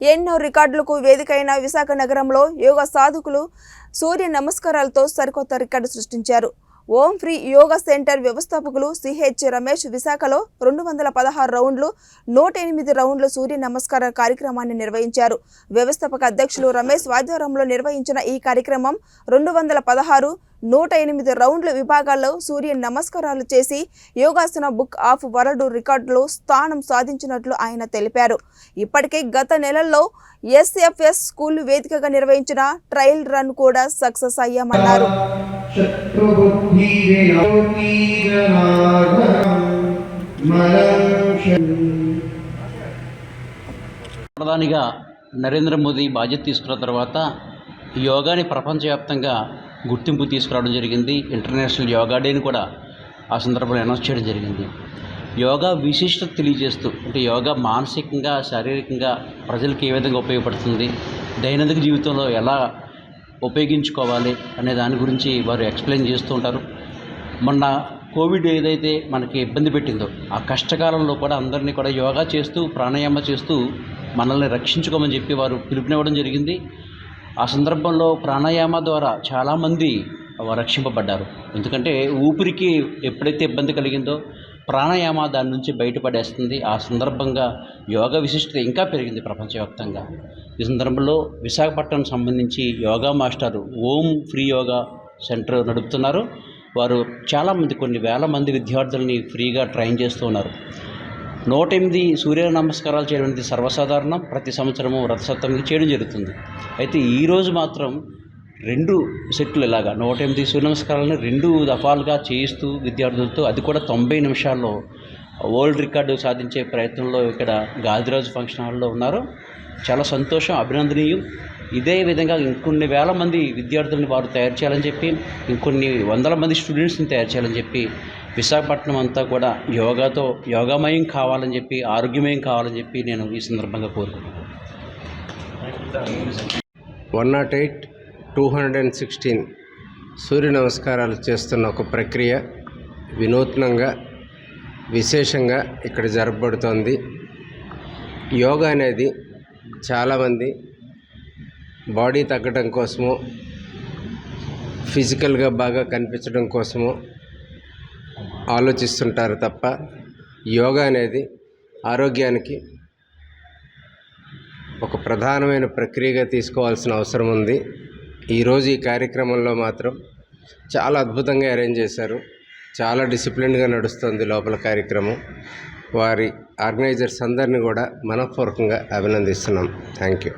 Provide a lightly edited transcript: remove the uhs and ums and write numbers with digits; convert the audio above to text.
ఎన్నో రికార్డులకు వేదికైన విశాఖ నగరంలో యోగా సాధకులు సూర్య నమస్కారాలతో సరికొత్త రికార్డు సృష్టించారు. ఓం ఫ్రీ యోగా సెంటర్ వ్యవస్థాపకులు సిహెచ్ రమేష్ విశాఖలో 216 రౌండ్లు 108 రౌండ్ల సూర్య నమస్కార కార్యక్రమాన్ని నిర్వహించారు. వ్యవస్థాపక అధ్యక్షులు రమేష్ ఆధ్వర్యంలో నిర్వహించిన ఈ కార్యక్రమం 216, 108 రౌండ్ల విభాగాల్లో సూర్య నమస్కారాలు చేసి యోగాసన బుక్ ఆఫ్ వరల్డ్ రికార్డులో స్థానం సాధించినట్లు ఆయన తెలిపారు. ఇప్పటికే గత నెలల్లో ఎస్ఎఫ్ఎస్ స్కూల్ వేదికగా నిర్వహించిన ట్రయల్ రన్ కూడా సక్సెస్ అయ్యామన్నారు. ప్రధానిగా నరేంద్ర మోదీ బాధ్యత తీసుకున్న తర్వాత యోగాని ప్రపంచవ్యాప్తంగా గుర్తింపు తీసుకురావడం జరిగింది. ఇంటర్నేషనల్ యోగా డేని కూడా ఆ సందర్భంలో అనౌన్స్ చేయడం జరిగింది. యోగా విశిష్టత తెలియజేస్తూ, అంటే యోగా మానసికంగా శారీరకంగా ప్రజలకు ఏ విధంగా ఉపయోగపడుతుంది, దైనందిక జీవితంలో ఎలా ఉపయోగించుకోవాలి అనే దాని గురించి వారు ఎక్స్ప్లెయిన్ చేస్తూ ఉంటారు. మొన్న కోవిడ్ ఏదైతే మనకి ఇబ్బంది పెట్టిందో ఆ కష్టకాలంలో కూడా అందరినీ కూడా యోగా చేస్తూ ప్రాణాయామ చేస్తూ మనల్ని రక్షించుకోమని చెప్పి వారు పిలుపునివ్వడం జరిగింది. ఆ సందర్భంలో ప్రాణాయామ ద్వారా చాలామంది రక్షింపబడ్డారు. ఎందుకంటే ఊపిరికి ఎప్పుడైతే ఇబ్బంది కలిగిందో ప్రాణాయామ దాని నుంచి బయటపడేస్తుంది. ఆ సందర్భంగా యోగా విశిష్టత ఇంకా పెరిగింది ప్రపంచవ్యాప్తంగా. ఈ సందర్భంలో విశాఖపట్నం సంబంధించి యోగా మాస్టర్ ఓం ఫ్రీ యోగా సెంటర్ నడుపుతున్నారు. వారు చాలామంది కొన్ని వేల మంది విద్యార్థులని ఫ్రీగా ట్రైన్ చేస్తూ ఉన్నారు. 108 సూర్య నమస్కారాలు చేయడం అనేది సర్వసాధారణం. ప్రతి సంవత్సరము రథసప్తమికి చేయడం జరుగుతుంది. అయితే ఈరోజు మాత్రం 2 సెట్లు ఇలాగా 108 సూర్య నమస్కారాలని 2 దఫాలుగా చేయిస్తూ విద్యార్థులతో, అది కూడా 90 నిమిషాల్లో వరల్డ్ రికార్డు సాధించే ప్రయత్నంలో ఇక్కడ గాదిరాజు ఫంక్షన్ హాల్లో ఉన్నారు. చాలా సంతోషం, అభినందనీయం. ఇదే విధంగా ఇంకొన్ని వేల మంది విద్యార్థులను వారు తయారు చేయాలని చెప్పి, ఇంకొన్ని వందల మంది స్టూడెంట్స్ని తయారు చేయాలని చెప్పి, విశాఖపట్నం అంతా కూడా యోగామయం కావాలని చెప్పి, ఆరోగ్యమయం కావాలని చెప్పి నేను ఈ సందర్భంగా కోరుకుంటున్నాను. 108, 216 సూర్య నమస్కారాలు చేస్తున్న ఒక ప్రక్రియ వినూత్నంగా విశేషంగా ఇక్కడ జరపబడుతోంది. యోగా అనేది చాలామంది బాడీ తగ్గడం కోసము, ఫిజికల్గా బాగా కనిపించడం కోసము ఆలోచిస్తుంటారు తప్ప యోగా అనేది ఆరోగ్యానికి ఒక ప్రధానమైన ప్రక్రియగా తీసుకోవాల్సిన అవసరం ఉంది. ఈరోజు ఈ కార్యక్రమంలో మాత్రం చాలా అద్భుతంగా అరేంజ్ చేశారు. చాలా డిసిప్లిన్గా నడుస్తుంది లోపల కార్యక్రమం. వారి ఆర్గనైజర్స్ అందరినీ కూడా మనఃపూర్వకంగా అభినందిస్తున్నాం. Thank you.